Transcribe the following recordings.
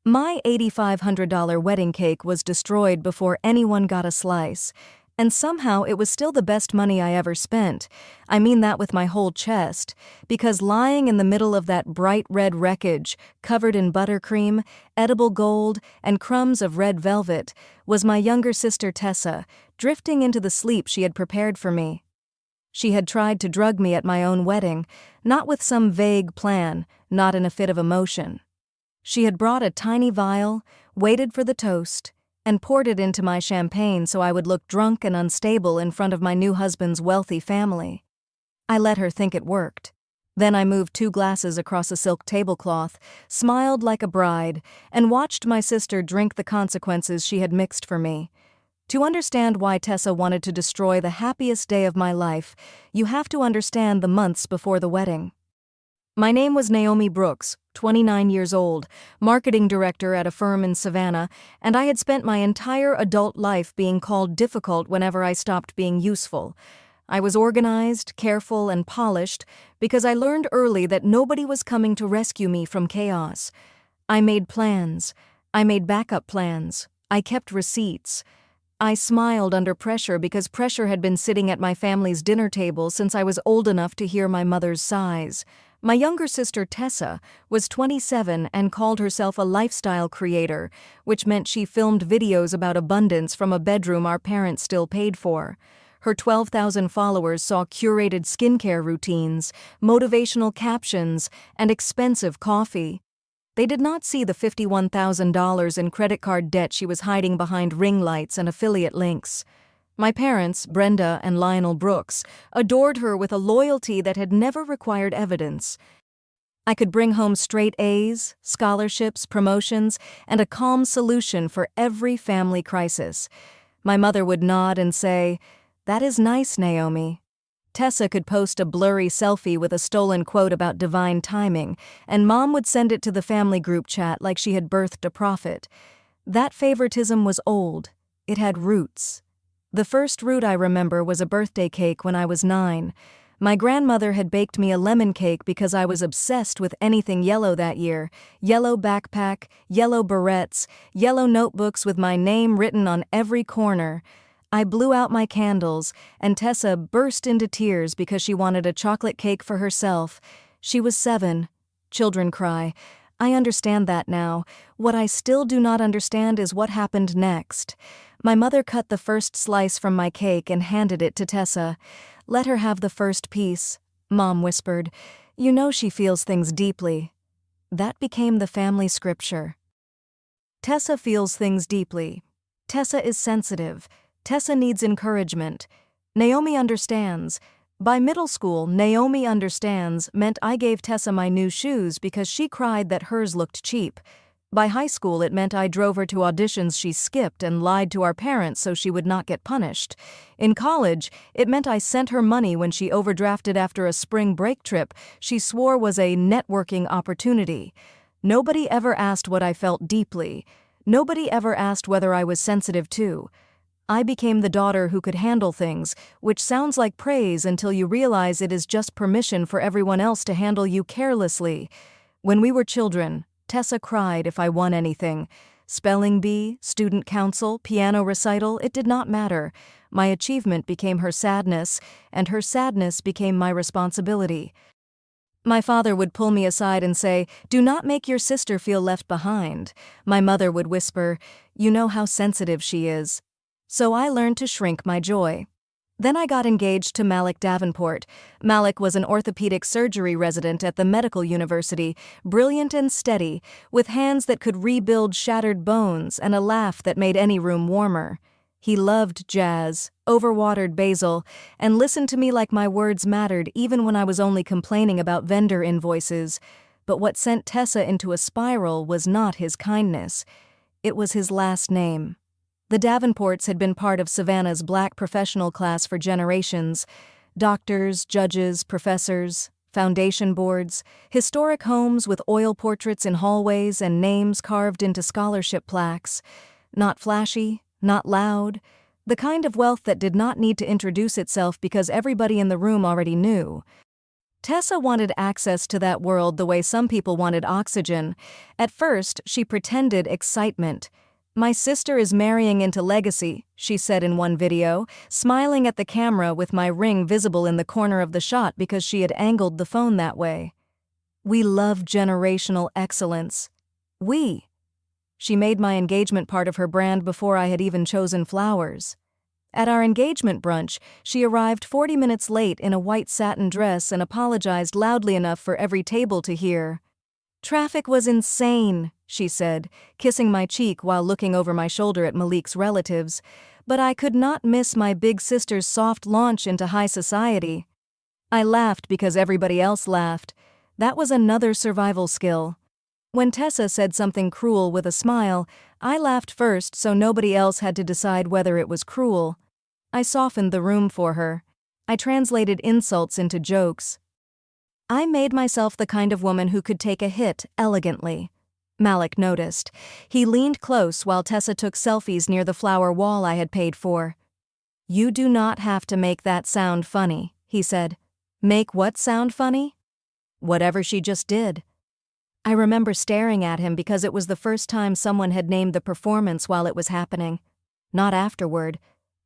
My $8,500 wedding cake was destroyed before anyone got a slice, and somehow it was still the best money I ever spent. I mean that with my whole chest, because lying in the middle of that bright red wreckage, covered in buttercream, edible gold, and crumbs of red velvet, was my younger sister Tessa, drifting into the sleep she had prepared for me. She had tried to drug me at my own wedding, not with some vague plan, not in a fit of emotion. She had brought a tiny vial, waited for the toast, and poured it into my champagne so I would look drunk and unstable in front of my new husband's wealthy family. I let her think it worked. Then I moved 2 glasses across a silk tablecloth, smiled like a bride, and watched my sister drink the consequences she had mixed for me. To understand why Tessa wanted to destroy the happiest day of my life, you have to understand the months before the wedding. My name was Naomi Brooks, 29 years old, marketing director at a firm in Savannah, and I had spent my entire adult life being called difficult whenever I stopped being useful. I was organized, careful, and polished because I learned early that nobody was coming to rescue me from chaos. I made plans. I made backup plans. I kept receipts. I smiled under pressure because pressure had been sitting at my family's dinner table since I was old enough to hear my mother's sighs. My younger sister Tessa was 27 and called herself a lifestyle creator, which meant she filmed videos about abundance from a bedroom our parents still paid for. Her 12,000 followers saw curated skincare routines, motivational captions, and expensive coffee. They did not see the $51,000 in credit card debt she was hiding behind ring lights and affiliate links. My parents, Brenda and Lionel Brooks, adored her with a loyalty that had never required evidence. I could bring home straight A's, scholarships, promotions, and a calm solution for every family crisis. My mother would nod and say, "That is nice, Naomi." Tessa could post a blurry selfie with a stolen quote about divine timing, and Mom would send it to the family group chat like she had birthed a prophet. That favoritism was old. It had roots. The first root I remember was a birthday cake when I was 9. My grandmother had baked me a lemon cake because I was obsessed with anything yellow that year. Yellow backpack, yellow barrettes, yellow notebooks with my name written on every corner. I blew out my candles, and Tessa burst into tears because she wanted a chocolate cake for herself. She was 7. Children cry. I understand that now. What I still do not understand is what happened next. My mother cut the first slice from my cake and handed it to Tessa. "Let her have the first piece," Mom whispered. "You know she feels things deeply." That became the family scripture. Tessa feels things deeply. Tessa is sensitive. Tessa needs encouragement. Naomi understands. By middle school, Naomi understands meant I gave Tessa my new shoes because she cried that hers looked cheap. By high school, it meant I drove her to auditions she skipped and lied to our parents so she would not get punished. In college, it meant I sent her money when she overdrafted after a spring break trip she swore was a networking opportunity. Nobody ever asked what I felt deeply. Nobody ever asked whether I was sensitive too. I became the daughter who could handle things, which sounds like praise until you realize it is just permission for everyone else to handle you carelessly. When we were children, Tessa cried if I won anything. Spelling bee, student council, piano recital, it did not matter. My achievement became her sadness, and her sadness became my responsibility. My father would pull me aside and say, "Do not make your sister feel left behind." My mother would whisper, "You know how sensitive she is." So I learned to shrink my joy. Then I got engaged to Malik Davenport. Malik was an orthopedic surgery resident at the medical university, brilliant and steady, with hands that could rebuild shattered bones and a laugh that made any room warmer. He loved jazz, overwatered basil, and listened to me like my words mattered even when I was only complaining about vendor invoices. But what sent Tessa into a spiral was not his kindness. It was his last name. The Davenports had been part of Savannah's black professional class for generations. Doctors, judges, professors, foundation boards, historic homes with oil portraits in hallways and names carved into scholarship plaques. Not flashy, not loud, the kind of wealth that did not need to introduce itself because everybody in the room already knew. Tessa wanted access to that world the way some people wanted oxygen. At first, she pretended excitement. "My sister is marrying into legacy," she said in one video, smiling at the camera with my ring visible in the corner of the shot because she had angled the phone that way. "We love generational excellence. We." She made my engagement part of her brand before I had even chosen flowers. At our engagement brunch, she arrived 40 minutes late in a white satin dress and apologized loudly enough for every table to hear. "Traffic was insane," she said, kissing my cheek while looking over my shoulder at Malik's relatives, "but I could not miss my big sister's soft launch into high society." I laughed because everybody else laughed. That was another survival skill. When Tessa said something cruel with a smile, I laughed first so nobody else had to decide whether it was cruel. I softened the room for her. I translated insults into jokes. I made myself the kind of woman who could take a hit elegantly. Malik noticed. He leaned close while Tessa took selfies near the flower wall I had paid for. "You do not have to make that sound funny," he said. "Make what sound funny?" "Whatever she just did." I remember staring at him because it was the first time someone had named the performance while it was happening. Not afterward.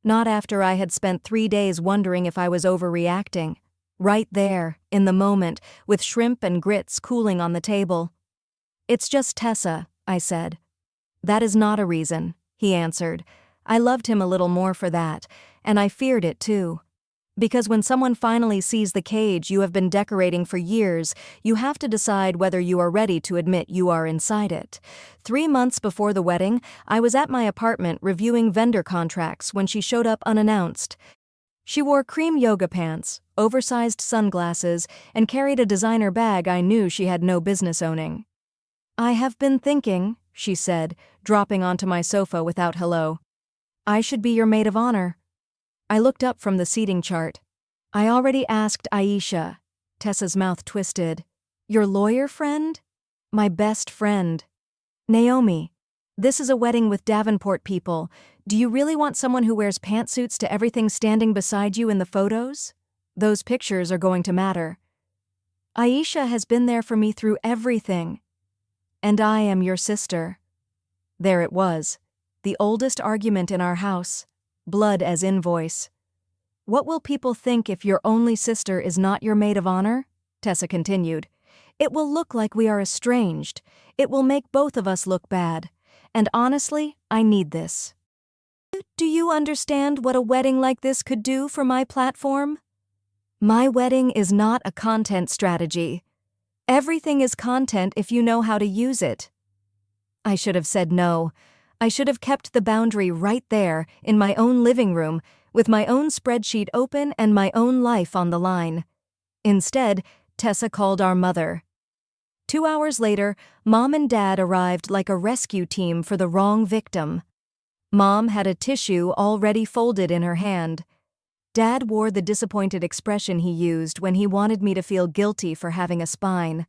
Not after I had spent 3 days wondering if I was overreacting. Right there, in the moment, with shrimp and grits cooling on the table. "It's just Tessa," I said. "That is not a reason," he answered. I loved him a little more for that, and I feared it too. Because when someone finally sees the cage you have been decorating for years, you have to decide whether you are ready to admit you are inside it. 3 months before the wedding, I was at my apartment reviewing vendor contracts when she showed up unannounced. She wore cream yoga pants, oversized sunglasses, and carried a designer bag I knew she had no business owning. "I have been thinking," she said, dropping onto my sofa without hello. "I should be your maid of honor." I looked up from the seating chart. "I already asked Aisha." Tessa's mouth twisted. "Your lawyer friend?" "My best friend." "Naomi, this is a wedding with Davenport people. Do you really want someone who wears pantsuits to everything standing beside you in the photos? Those pictures are going to matter." "Aisha has been there for me through everything." "And I am your sister." There it was. The oldest argument in our house. Blood as invoice. "What will people think if your only sister is not your maid of honor?" Tessa continued. "It will look like we are estranged. It will make both of us look bad. And honestly, I need this." Do you understand what a wedding like this could do for my platform? My wedding is not a content strategy. Everything is content if you know how to use it. I should have said no. I should have kept the boundary right there, in my own living room, with my own spreadsheet open and my own life on the line. Instead, Tessa called our mother. 2 hours later, Mom and Dad arrived like a rescue team for the wrong victim. Mom had a tissue already folded in her hand. Dad wore the disappointed expression he used when he wanted me to feel guilty for having a spine.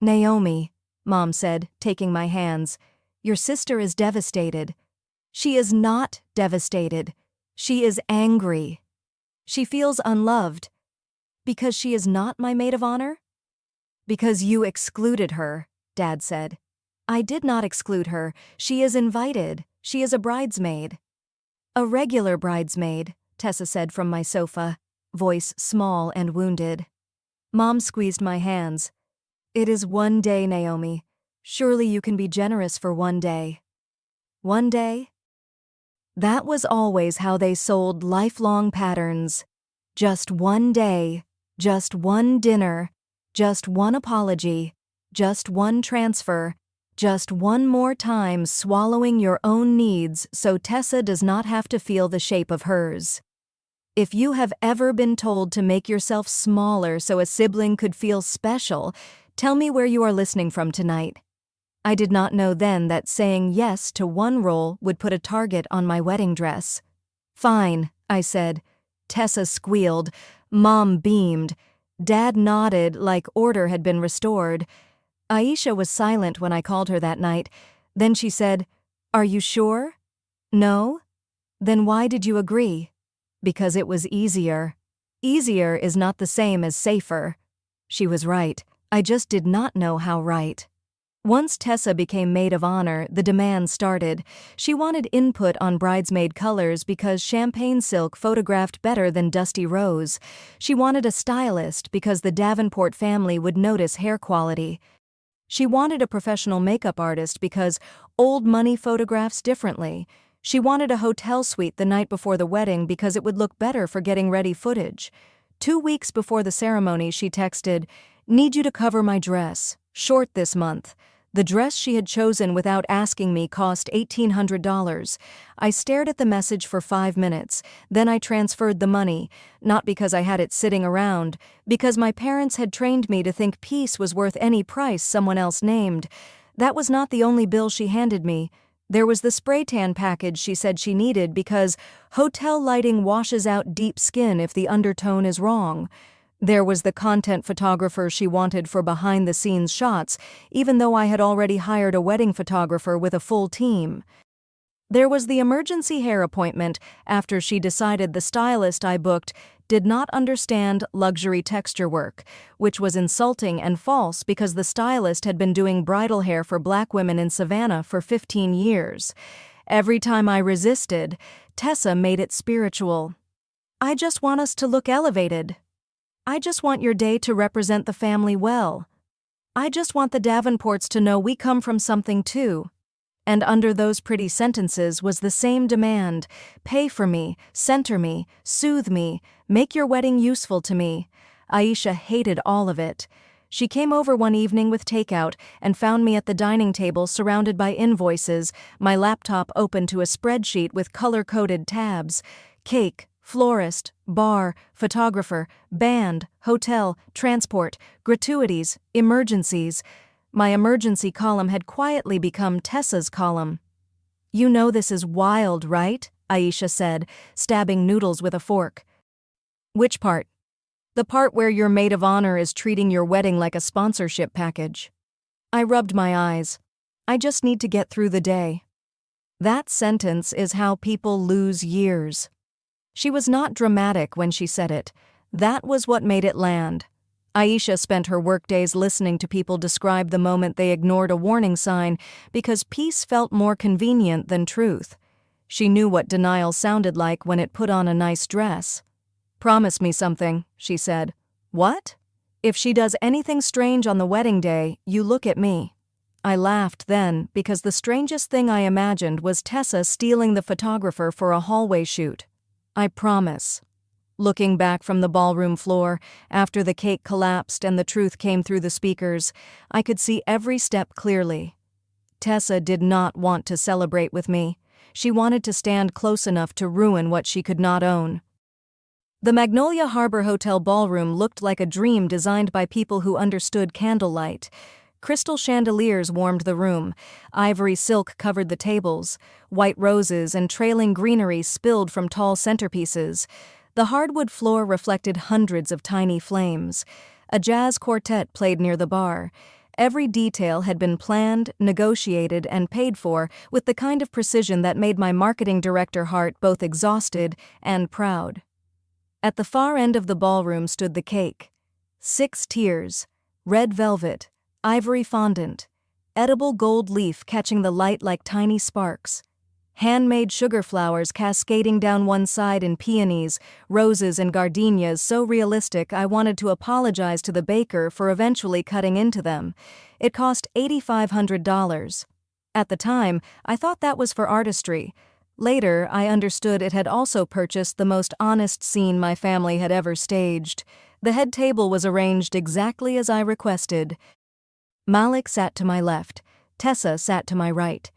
"Naomi," Mom said, taking my hands, "your sister is devastated." "She is not devastated. She is angry. She feels unloved." "Because she is not my maid of honor?" "Because you excluded her," Dad said. "I did not exclude her. She is invited. She is a bridesmaid." "A regular bridesmaid," Tessa said from my sofa, voice small and wounded. Mom squeezed my hands. "It is one day, Naomi. Surely you can be generous for one day." One day? That was always how they sold lifelong patterns. Just one day, just one dinner, just one apology, just one transfer, just one more time swallowing your own needs so Tessa does not have to feel the shape of hers. If you have ever been told to make yourself smaller so a sibling could feel special, tell me where you are listening from tonight. I did not know then that saying yes to one role would put a target on my wedding dress. "Fine," I said. Tessa squealed. Mom beamed. Dad nodded like order had been restored. Aisha was silent when I called her that night. Then she said, "Are you sure?" "No?" "Then why did you agree?" "Because it was easier." Easier is not the same as safer. She was right. I just did not know how right. Once Tessa became maid of honor, the demand started. She wanted input on bridesmaid colors because champagne silk photographed better than dusty rose. She wanted a stylist because the Davenport family would notice hair quality. She wanted a professional makeup artist because old money photographs differently. She wanted a hotel suite the night before the wedding because it would look better for getting ready footage. 2 weeks before the ceremony, she texted, "Need you to cover my dress. Short this month." The dress she had chosen without asking me cost $1,800. I stared at the message for 5 minutes, then I transferred the money, not because I had it sitting around, because my parents had trained me to think peace was worth any price someone else named. That was not the only bill she handed me. There was the spray tan package she said she needed because hotel lighting washes out deep skin if the undertone is wrong. There was the content photographer she wanted for behind-the-scenes shots, even though I had already hired a wedding photographer with a full team. There was the emergency hair appointment after she decided the stylist I booked did not understand luxury texture work, which was insulting and false because the stylist had been doing bridal hair for Black women in Savannah for 15 years. Every time I resisted, Tessa made it spiritual. "I just want us to look elevated. I just want your day to represent the family well. I just want the Davenports to know we come from something too." And under those pretty sentences was the same demand: pay for me, center me, soothe me, make your wedding useful to me. Aisha hated all of it. She came over one evening with takeout and found me at the dining table surrounded by invoices, my laptop open to a spreadsheet with color-coded tabs. Cake, florist, bar, photographer, band, hotel, transport, gratuities, emergencies. My emergency column had quietly become Tessa's column. "You know this is wild, right?" Aisha said, stabbing noodles with a fork. "Which part?" "The part where your maid of honor is treating your wedding like a sponsorship package." I rubbed my eyes. "I just need to get through the day." That sentence is how people lose years. She was not dramatic when she said it. That was what made it land. Aisha spent her workdays listening to people describe the moment they ignored a warning sign because peace felt more convenient than truth. She knew what denial sounded like when it put on a nice dress. "Promise me something," she said. "What?" "If she does anything strange on the wedding day, you look at me." I laughed then because the strangest thing I imagined was Tessa stealing the photographer for a hallway shoot. "I promise." Looking back from the ballroom floor, after the cake collapsed and the truth came through the speakers, I could see every step clearly. Tessa did not want to celebrate with me. She wanted to stand close enough to ruin what she could not own. The Magnolia Harbor Hotel ballroom looked like a dream designed by people who understood candlelight. Crystal chandeliers warmed the room, ivory silk covered the tables, white roses and trailing greenery spilled from tall centerpieces. The hardwood floor reflected hundreds of tiny flames. A jazz quartet played near the bar. Every detail had been planned, negotiated, and paid for with the kind of precision that made my marketing director heart both exhausted and proud. At the far end of the ballroom stood the cake. 6 tiers, red velvet, ivory fondant, edible gold leaf catching the light like tiny sparks, handmade sugar flowers cascading down one side in peonies, roses and gardenias so realistic I wanted to apologize to the baker for eventually cutting into them. It cost $8,500. At the time, I thought that was for artistry. Later, I understood it had also purchased the most honest scene my family had ever staged. The head table was arranged exactly as I requested. Malik sat to my left. Tessa sat to my right.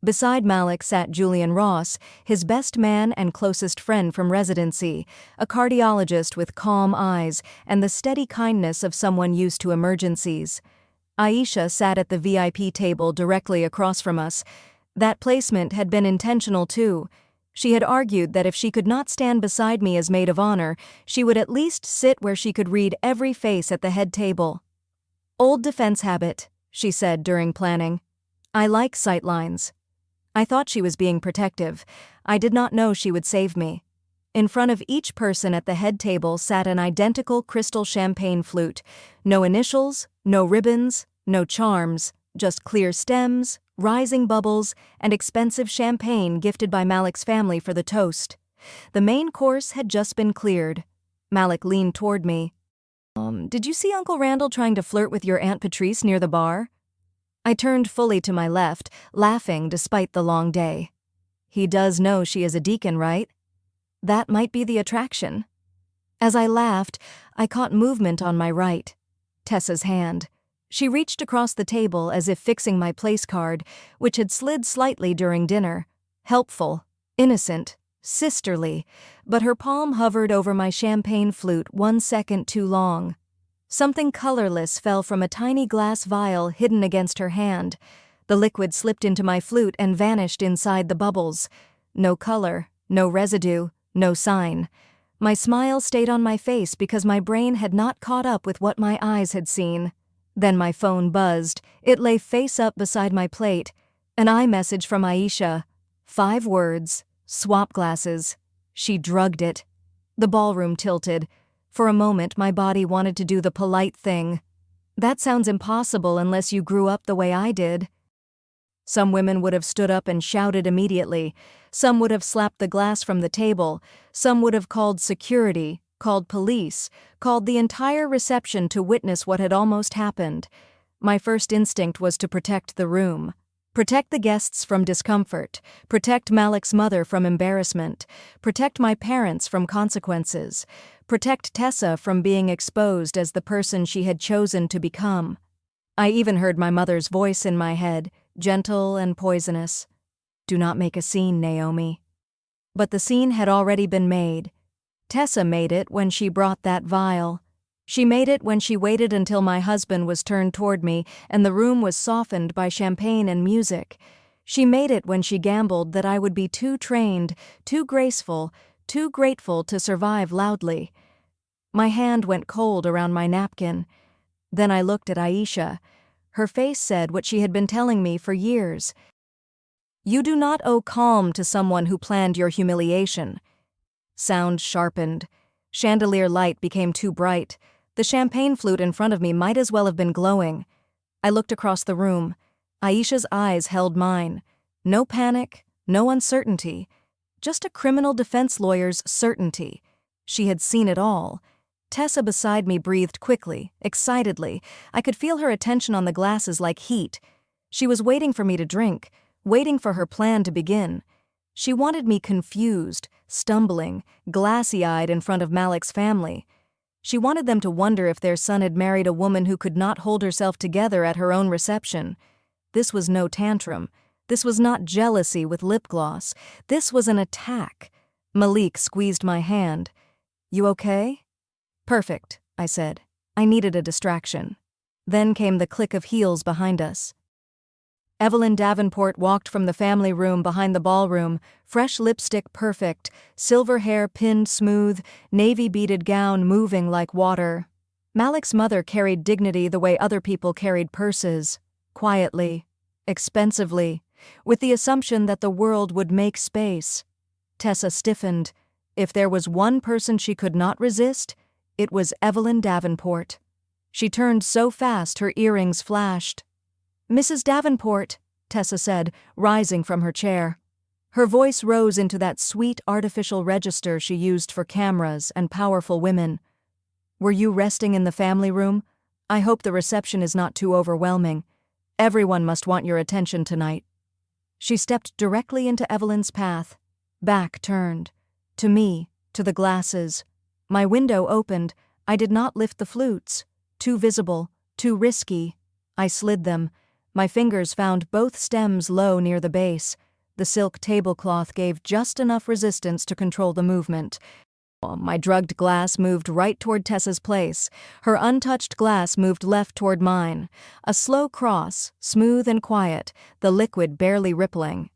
Beside Malik sat Julian Ross, his best man and closest friend from residency, a cardiologist with calm eyes and the steady kindness of someone used to emergencies. Aisha sat at the VIP table directly across from us. That placement had been intentional too. She had argued that if she could not stand beside me as maid of honor, she would at least sit where she could read every face at the head table. "Old defense habit," she said during planning. "I like sightlines." I thought she was being protective. I did not know she would save me. In front of each person at the head table sat an identical crystal champagne flute. No initials, no ribbons, no charms, just clear stems, rising bubbles, and expensive champagne gifted by Malik's family for the toast. The main course had just been cleared. Malik leaned toward me. Did you see Uncle Randall trying to flirt with your Aunt Patrice near the bar? I turned fully to my left, laughing despite the long day. He does know she is a deacon, right? That might be the attraction. As I laughed, I caught movement on my right. Tessa's hand. She reached across the table as if fixing my place card, which had slid slightly during dinner. Helpful, innocent, sisterly, but her palm hovered over my champagne flute 1 second too long. Something colorless fell from a tiny glass vial hidden against her hand. The liquid slipped into my flute and vanished inside the bubbles. No color, no residue, no sign. My smile stayed on my face because my brain had not caught up with what my eyes had seen. Then my phone buzzed. It lay face up beside my plate. An iMessage from Aisha. 5 words. Swap glasses. She drugged it. The ballroom tilted. For a moment, my body wanted to do the polite thing. That sounds impossible unless you grew up the way I did. Some women would have stood up and shouted immediately. Some would have slapped the glass from the table. Some would have called security, called police, called the entire reception to witness what had almost happened. My first instinct was to protect the room. Protect the guests from discomfort. Protect Malik's mother from embarrassment. Protect my parents from consequences. Protect Tessa from being exposed as the person she had chosen to become. I even heard my mother's voice in my head, gentle and poisonous. Do not make a scene, Naomi. But the scene had already been made. Tessa made it when she brought that vial. She made it when she waited until my husband was turned toward me and the room was softened by champagne and music. She made it when she gambled that I would be too trained, too graceful, too grateful to survive loudly. My hand went cold around my napkin. Then I looked at Aisha. Her face said what she had been telling me for years. You do not owe calm to someone who planned your humiliation. Sound sharpened. Chandelier light became too bright. The champagne flute in front of me might as well have been glowing. I looked across the room. Aisha's eyes held mine. No panic, no uncertainty. Just a criminal defense lawyer's certainty. She had seen it all. Tessa beside me breathed quickly, excitedly. I could feel her attention on the glasses like heat. She was waiting for me to drink, waiting for her plan to begin. She wanted me confused, stumbling, glassy-eyed in front of Malik's family. She wanted them to wonder if their son had married a woman who could not hold herself together at her own reception. This was no tantrum. This was not jealousy with lip gloss. This was an attack. Malik squeezed my hand. You okay? Perfect, I said. I needed a distraction. Then came the click of heels behind us. Evelyn Davenport walked from the family room behind the ballroom, fresh lipstick perfect, silver hair pinned smooth, navy beaded gown moving like water. Malik's mother carried dignity the way other people carried purses, quietly, expensively, with the assumption that the world would make space. Tessa stiffened. If there was one person she could not resist, it was Evelyn Davenport. She turned so fast her earrings flashed. Mrs. Davenport, Tessa said, rising from her chair. Her voice rose into that sweet artificial register she used for cameras and powerful women. Were you resting in the family room? I hope the reception is not too overwhelming. Everyone must want your attention tonight. She stepped directly into Evelyn's path, back turned. To me, to the glasses. My window opened. I did not lift the flutes. Too visible, too risky. I slid them. My fingers found both stems low near the base. The silk tablecloth gave just enough resistance to control the movement. My drugged glass moved right toward Tessa's place. Her untouched glass moved left toward mine. A slow cross, smooth and quiet, the liquid barely rippling.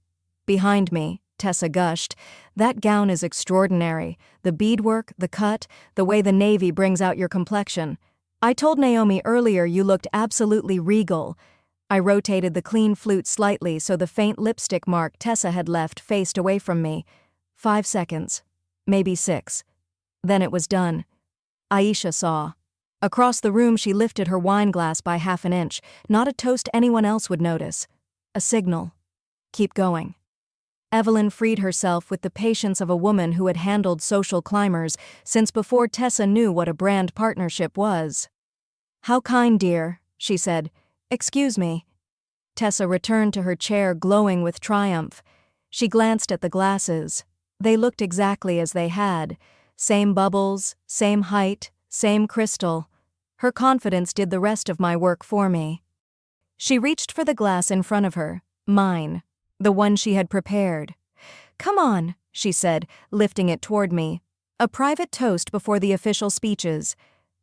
Behind me, Tessa gushed, that gown is extraordinary. The beadwork, the cut, the way the navy brings out your complexion. I told Naomi earlier you looked absolutely regal. I rotated the clean flute slightly so the faint lipstick mark Tessa had left faced away from me. 5 seconds. maybe 6. Then it was done. Aisha saw. Across the room she lifted her wine glass by half an inch, not a toast anyone else would notice. A signal. Keep going. Evelyn freed herself with the patience of a woman who had handled social climbers since before Tessa knew what a brand partnership was. "How kind, dear," she said. "Excuse me." Tessa returned to her chair glowing with triumph. She glanced at the glasses. They looked exactly as they had. Same bubbles, same height, same crystal. Her confidence did the rest of my work for me. She reached for the glass in front of her, mine, the one she had prepared. "Come on," she said, lifting it toward me. "A private toast before the official speeches."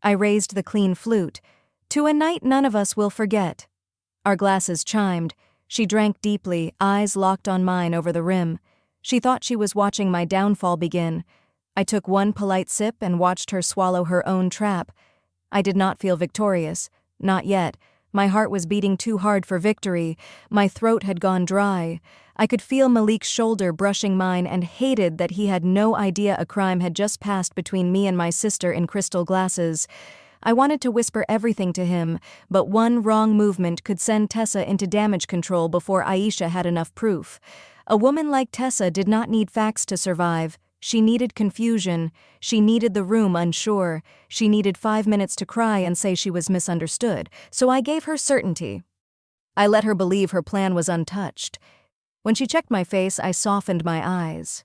I raised the clean flute. "To a night none of us will forget." Our glasses chimed. She drank deeply, eyes locked on mine over the rim. She thought she was watching my downfall begin. I took one polite sip and watched her swallow her own trap. I did not feel victorious. Not yet. My heart was beating too hard for victory. My throat had gone dry. I could feel Malik's shoulder brushing mine and hated that he had no idea a crime had just passed between me and my sister in crystal glasses. I wanted to whisper everything to him, but one wrong movement could send Tessa into damage control before Aisha had enough proof. A woman like Tessa did not need facts to survive. She needed confusion. She needed the room unsure. She needed 5 minutes to cry and say she was misunderstood. So I gave her certainty. I let her believe her plan was untouched. When she checked my face, I softened my eyes.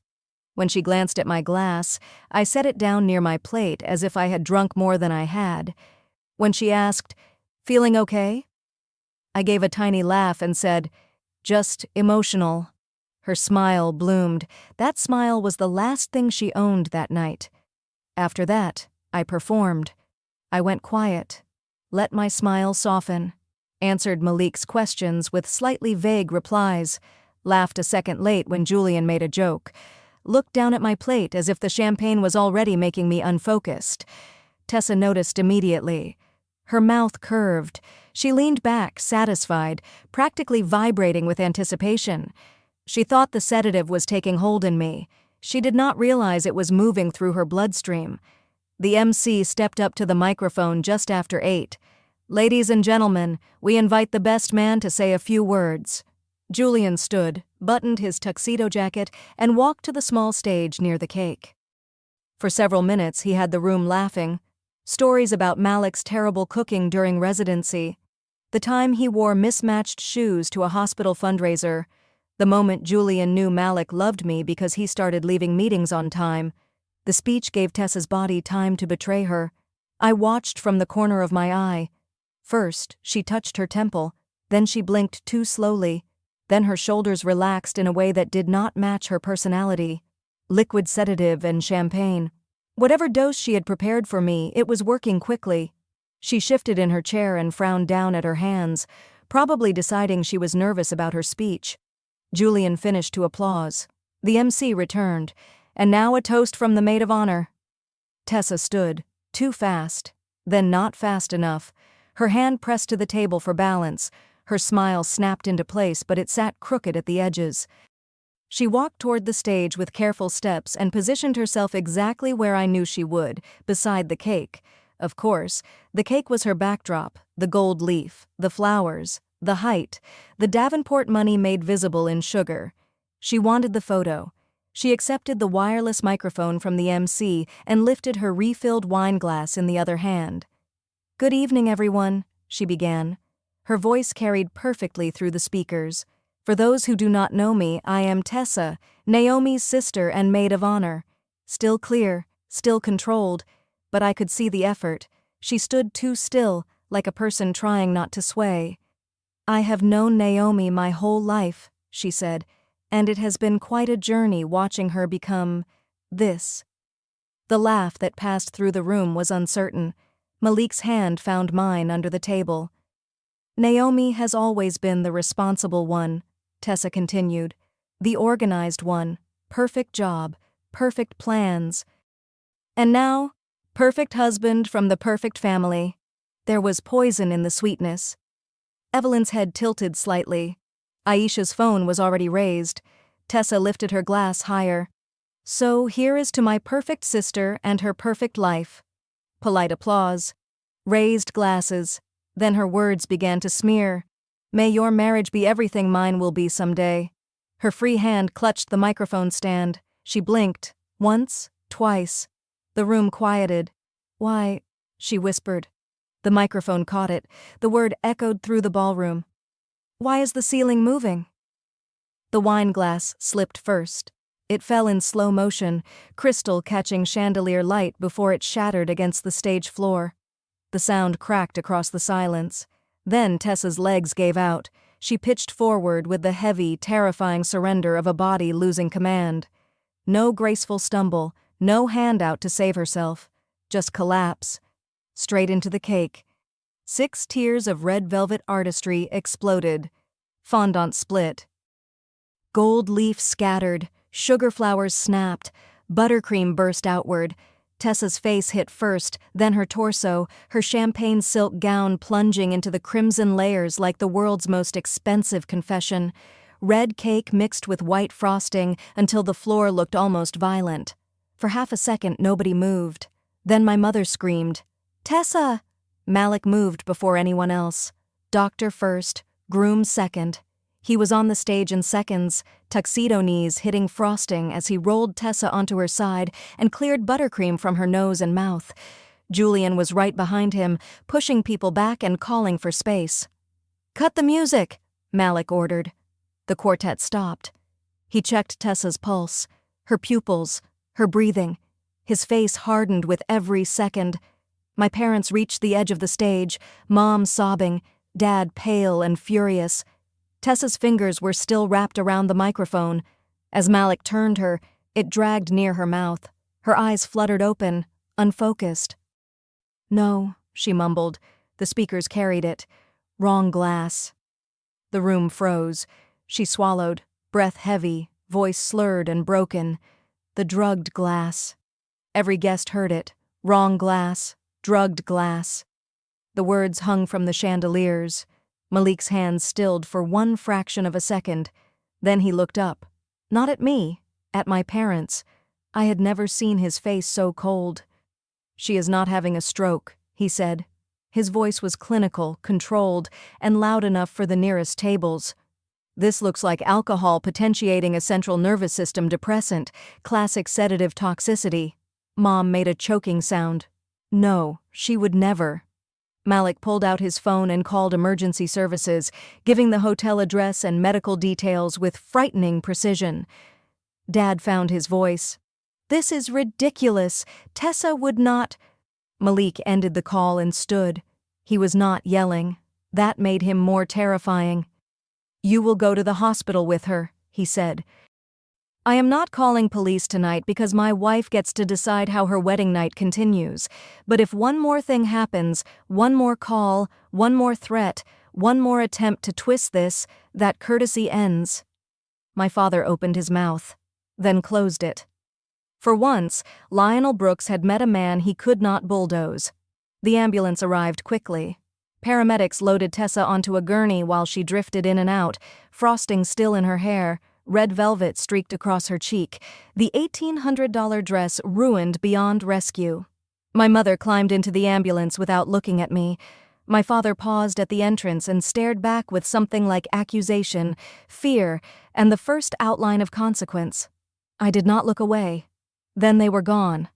When she glanced at my glass, I set it down near my plate as if I had drunk more than I had. When she asked, "Feeling okay?" I gave a tiny laugh and said, "Just emotional." Her smile bloomed. That smile was the last thing she owned that night. After that, I performed. I went quiet. Let my smile soften. Answered Malik's questions with slightly vague replies. Laughed a second late when Julian made a joke. Looked down at my plate as if the champagne was already making me unfocused. Tessa noticed immediately. Her mouth curved. She leaned back, satisfied, practically vibrating with anticipation. She thought the sedative was taking hold in me. She did not realize it was moving through her bloodstream. The MC stepped up to the microphone just after 8. "Ladies and gentlemen, we invite the best man to say a few words." Julian stood, buttoned his tuxedo jacket, and walked to the small stage near the cake. For several minutes he had the room laughing. Stories about Malik's terrible cooking during residency. The time he wore mismatched shoes to a hospital fundraiser. The moment Julian knew Malik loved me because he started leaving meetings on time. The speech gave Tessa's body time to betray her. I watched from the corner of my eye. First, she touched her temple. Then she blinked too slowly. Then her shoulders relaxed in a way that did not match her personality. Liquid sedative and champagne. Whatever dose she had prepared for me, it was working quickly. She shifted in her chair and frowned down at her hands, probably deciding she was nervous about her speech. Julian finished to applause. The MC returned. "And now a toast from the maid-of-honor." Tessa stood, too fast, then not fast enough. Her hand pressed to the table for balance. Her smile snapped into place, but it sat crooked at the edges. She walked toward the stage with careful steps and positioned herself exactly where I knew she would, beside the cake. Of course, the cake was her backdrop, the gold leaf, the flowers, the height, the Davenport money made visible in sugar. She wanted the photo. She accepted the wireless microphone from the MC and lifted her refilled wine glass in the other hand. "Good evening, everyone," she began. Her voice carried perfectly through the speakers. "For those who do not know me, I am Tessa, Naomi's sister and maid of honor." Still clear, still controlled, but I could see the effort. She stood too still, like a person trying not to sway. "I have known Naomi my whole life," she said, "and it has been quite a journey watching her become this." The laugh that passed through the room was uncertain. Malik's hand found mine under the table. "Naomi has always been the responsible one," Tessa continued. "The organized one, perfect job, perfect plans. And now, perfect husband from the perfect family." There was poison in the sweetness. Evelyn's head tilted slightly. Aisha's phone was already raised. Tessa lifted her glass higher. So here is to my perfect sister and her perfect life. Polite applause. Raised glasses. Then her words began to smear. May your marriage be everything mine will be someday. Her free hand clutched the microphone stand. She blinked. Once, twice. The room quieted. Why, she whispered. The microphone caught it. The word echoed through the ballroom. Why is the ceiling moving? The wine glass slipped first. It fell in slow motion, crystal catching chandelier light before it shattered against the stage floor. The sound cracked across the silence. Then Tessa's legs gave out. She pitched forward with the heavy, terrifying surrender of a body losing command. No graceful stumble, no hand out to save herself. Just collapse. Straight into the cake. 6 tiers of red velvet artistry exploded. Fondant split. Gold leaf scattered, sugar flowers snapped, buttercream burst outward. Tessa's face hit first, then her torso, her champagne silk gown plunging into the crimson layers like the world's most expensive confession. Red cake mixed with white frosting until the floor looked almost violent. For half a second nobody moved. Then my mother screamed, "Tessa!" Malik moved before anyone else. Doctor first, groom second. He was on the stage in seconds, tuxedo knees hitting frosting as he rolled Tessa onto her side and cleared buttercream from her nose and mouth. Julian was right behind him, pushing people back and calling for space. "Cut the music," Malik ordered. The quartet stopped. He checked Tessa's pulse, her pupils, her breathing. His face hardened with every second. My parents reached the edge of the stage, Mom sobbing, Dad pale and furious. Tessa's fingers were still wrapped around the microphone. As Malik turned her, it dragged near her mouth. Her eyes fluttered open, unfocused. "No," she mumbled. The speakers carried it. "Wrong glass." The room froze. She swallowed, breath heavy, voice slurred and broken. The drugged glass. Every guest heard it. Wrong glass. Drugged glass. The words hung from the chandeliers. Malik's hands stilled for one fraction of a second. Then he looked up. Not at me, at my parents. I had never seen his face so cold. "She is not having a stroke," he said. His voice was clinical, controlled, and loud enough for the nearest tables. "This looks like alcohol potentiating a central nervous system depressant, classic sedative toxicity." Mom made a choking sound. "No, she would never." Malik pulled out his phone and called emergency services, giving the hotel address and medical details with frightening precision. Dad found his voice. "This is ridiculous. Tessa would not—" Malik ended the call and stood. He was not yelling. That made him more terrifying. "You will go to the hospital with her," he said. "I am not calling police tonight because my wife gets to decide how her wedding night continues. But if one more thing happens, one more call, one more threat, one more attempt to twist this, that courtesy ends." My father opened his mouth, then closed it. For once, Lionel Brooks had met a man he could not bulldoze. The ambulance arrived quickly. Paramedics loaded Tessa onto a gurney while she drifted in and out, frosting still in her hair. Red velvet streaked across her cheek, the $1,800 dress ruined beyond rescue. My mother climbed into the ambulance without looking at me. My father paused at the entrance and stared back with something like accusation, fear, and the first outline of consequence. I did not look away. Then they were gone.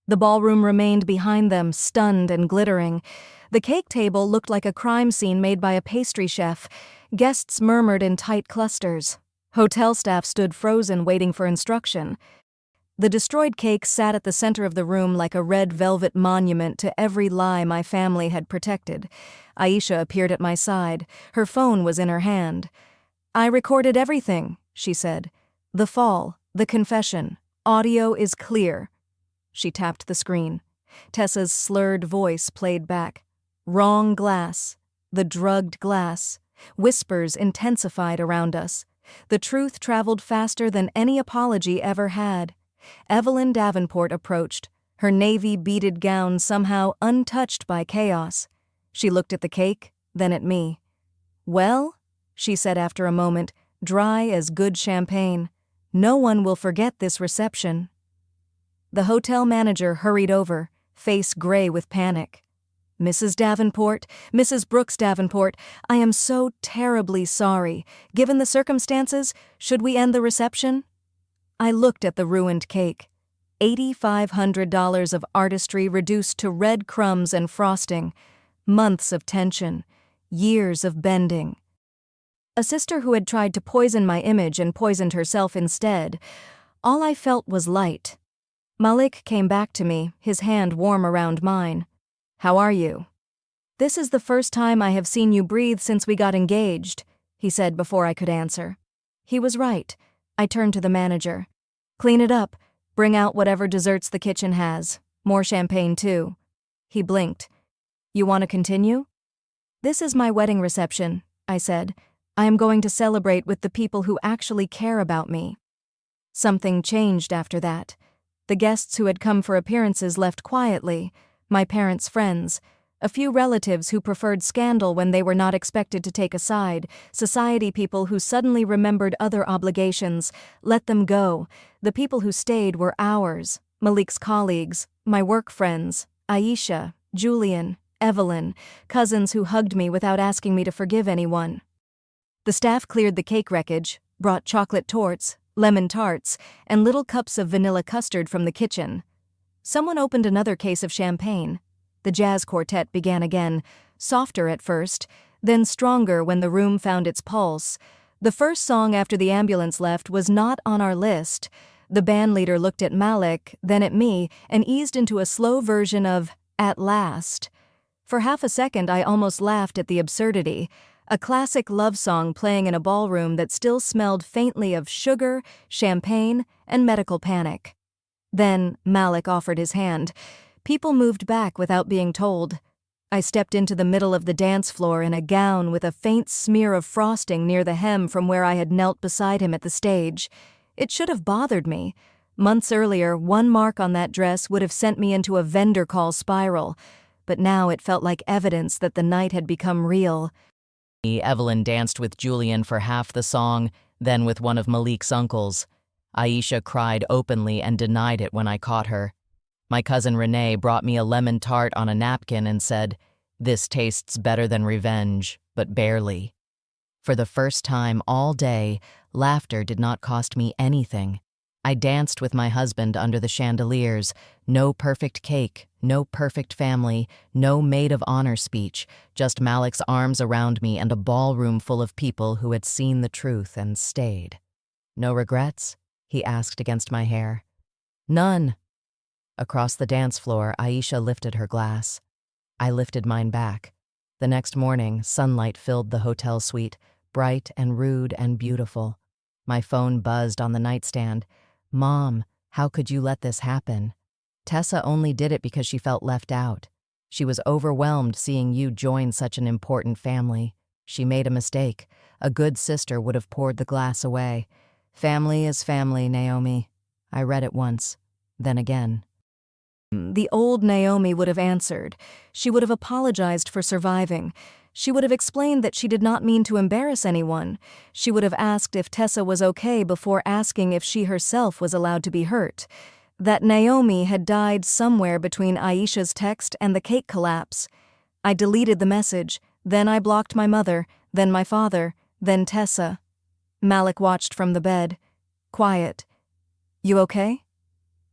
The ballroom remained behind them, stunned and glittering. The cake table looked like a crime scene made by a pastry chef. Guests murmured in tight clusters. Hotel staff stood frozen, waiting for instruction. The destroyed cake sat at the center of the room like a red velvet monument to every lie my family had protected. Aisha appeared at my side. Her phone was in her hand. "I recorded everything," she said. "The fall, the confession. Audio is clear." She tapped the screen. Tessa's slurred voice played back. "Wrong glass. The drugged glass." Whispers intensified around us. The truth traveled faster than any apology ever had. Evelyn Davenport approached, her navy beaded gown somehow untouched by chaos. She looked at the cake, then at me. "Well," she said after a moment, dry as good champagne, "no one will forget this reception. The hotel manager hurried over, face gray with panic. "Mrs. Davenport, Mrs. Brooks Davenport, I am so terribly sorry. Given the circumstances, should we end the reception?" I looked at the ruined cake. $8,500 of artistry reduced to red crumbs and frosting. Months of tension. Years of bending. A sister who had tried to poison my image and poisoned herself instead. All I felt was light. Malik came back to me, his hand warm around mine. "How are you?" "This is the first time I have seen you breathe since we got engaged," he said before I could answer. He was right. I turned to the manager. "Clean it up. Bring out whatever desserts the kitchen has. More champagne, too." He blinked. "You want to continue?" "This is my wedding reception," I said. "I am going to celebrate with the people who actually care about me." Something changed after that. The guests who had come for appearances left quietly, my parents' friends, a few relatives who preferred scandal when they were not expected to take a side, society people who suddenly remembered other obligations, let them go. The people who stayed were ours, Malik's colleagues, my work friends, Aisha, Julian, Evelyn, cousins who hugged me without asking me to forgive anyone. The staff cleared the cake wreckage, brought chocolate torts, lemon tarts, and little cups of vanilla custard from the kitchen. Someone opened another case of champagne. The jazz quartet began again, softer at first, then stronger when the room found its pulse. The first song after the ambulance left was not on our list. The bandleader looked at Malik, then at me, and eased into a slow version of "At Last." For half a second I almost laughed at the absurdity. A classic love song playing in a ballroom that still smelled faintly of sugar, champagne, and medical panic. Then Malik offered his hand. People moved back without being told. I stepped into the middle of the dance floor in a gown with a faint smear of frosting near the hem from where I had knelt beside him at the stage. It should have bothered me. Months earlier, one mark on that dress would have sent me into a vendor call spiral. But now it felt like evidence that the night had become real. Evelyn danced with Julian for half the song, then with one of Malik's uncles. Aisha cried openly and denied it when I caught her. My cousin Renee brought me a lemon tart on a napkin and said, "This tastes better than revenge, but barely." For the first time all day, laughter did not cost me anything. I danced with my husband under the chandeliers. No perfect cake, no perfect family, no maid-of-honor speech, just Malik's arms around me and a ballroom full of people who had seen the truth and stayed. "No regrets?" he asked against my hair. "None." Across the dance floor, Aisha lifted her glass. I lifted mine back. The next morning, sunlight filled the hotel suite, bright and rude and beautiful. My phone buzzed on the nightstand. "Mom, how could you let this happen? Tessa only did it because she felt left out. She was overwhelmed seeing you join such an important family. She made a mistake. A good sister would have poured the glass away. Family is family, Naomi." I read it once, then again. The old Naomi would have answered. She would have apologized for surviving. She would have explained that she did not mean to embarrass anyone. She would have asked if Tessa was okay before asking if she herself was allowed to be hurt. That Naomi had died somewhere between Aisha's text and the cake collapse. I deleted the message, then I blocked my mother, then my father, then Tessa. Malik watched from the bed. Quiet. "You okay?"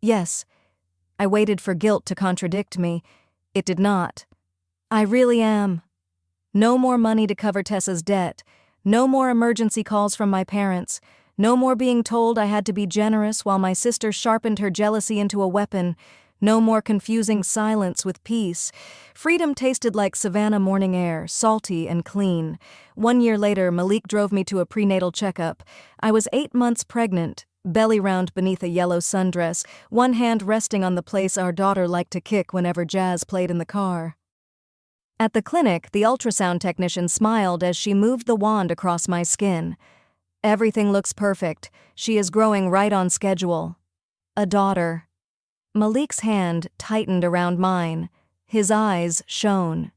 "Yes." I waited for guilt to contradict me. It did not. "I really am." No more money to cover Tessa's debt. No more emergency calls from my parents. No more being told I had to be generous while my sister sharpened her jealousy into a weapon. No more confusing silence with peace. Freedom tasted like Savannah morning air, salty and clean. 1 year later, Malik drove me to a prenatal checkup. I was 8 months pregnant, belly round beneath a yellow sundress, one hand resting on the place our daughter liked to kick whenever jazz played in the car. At the clinic, the ultrasound technician smiled as she moved the wand across my skin. "Everything looks perfect. She is growing right on schedule. A daughter." Malik's hand tightened around mine. His eyes shone.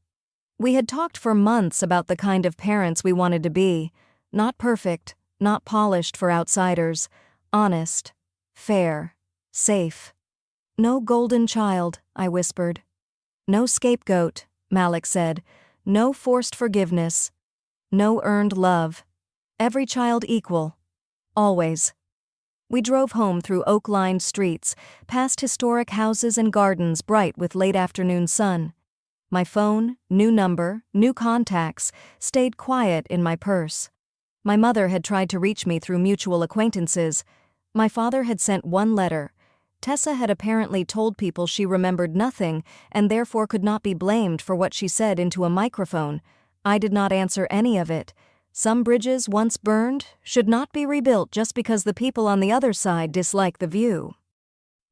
We had talked for months about the kind of parents we wanted to be. Not perfect, not polished for outsiders. Honest, fair, safe. No golden child, I whispered. No scapegoat, Malik said. No forced forgiveness. No earned love. Every child equal. Always. We drove home through oak-lined streets, past historic houses and gardens bright with late-afternoon sun. My phone, new number, new contacts, stayed quiet in my purse. My mother had tried to reach me through mutual acquaintances. My father had sent one letter. Tessa had apparently told people she remembered nothing and therefore could not be blamed for what she said into a microphone. I did not answer any of it. Some bridges once burned should not be rebuilt just because the people on the other side dislike the view.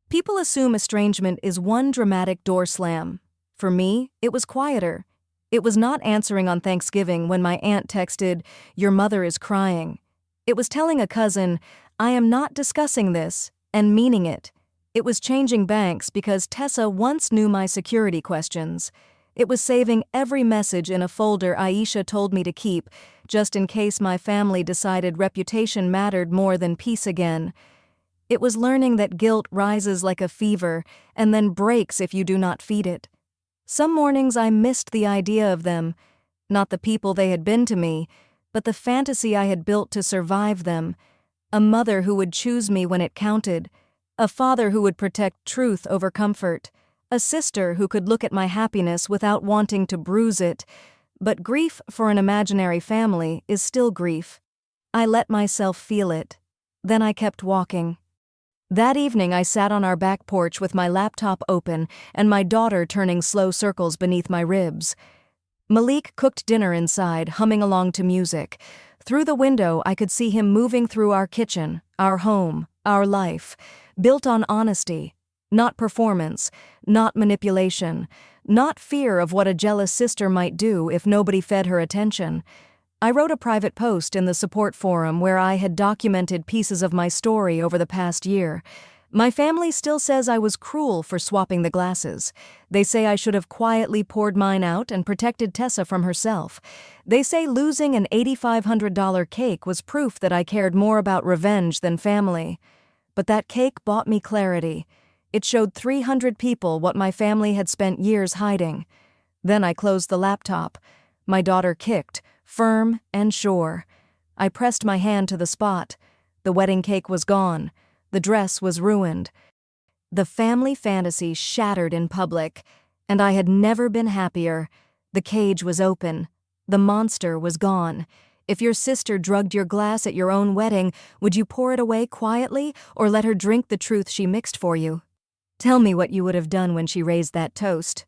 People assume estrangement is one dramatic door slam. For me, it was quieter. It was not answering on Thanksgiving when my aunt texted, "Your mother is crying." It was telling a cousin, "I am not discussing this," and meaning it. It was changing banks because Tessa once knew my security questions. It was saving every message in a folder Aisha told me to keep, just in case my family decided reputation mattered more than peace again. It was learning that guilt rises like a fever and then breaks if you do not feed it. Some mornings I missed the idea of them, not the people they had been to me, but the fantasy I had built to survive them. A mother who would choose me when it counted, a father who would protect truth over comfort, a sister who could look at my happiness without wanting to bruise it. But grief for an imaginary family is still grief. I let myself feel it. Then I kept walking. That evening I sat on our back porch with my laptop open and my daughter turning slow circles beneath my ribs. Malik cooked dinner inside, humming along to music. Through the window I could see him moving through our kitchen, our home, our life, built on honesty, not performance, not manipulation, not fear of what a jealous sister might do if nobody fed her attention. I wrote a private post in the support forum where I had documented pieces of my story over the past year. My family still says I was cruel for swapping the glasses. They say I should have quietly poured mine out and protected Tessa from herself. They say losing an $8,500 cake was proof that I cared more about revenge than family. But that cake bought me clarity. It showed 300 people what my family had spent years hiding. Then I closed the laptop. My daughter kicked, firm and sure. I pressed my hand to the spot. The wedding cake was gone. The dress was ruined. The family fantasy shattered in public, and I had never been happier. The cage was open. The monster was gone. If your sister drugged your glass at your own wedding, would you pour it away quietly or let her drink the truth she mixed for you? Tell me what you would have done when she raised that toast.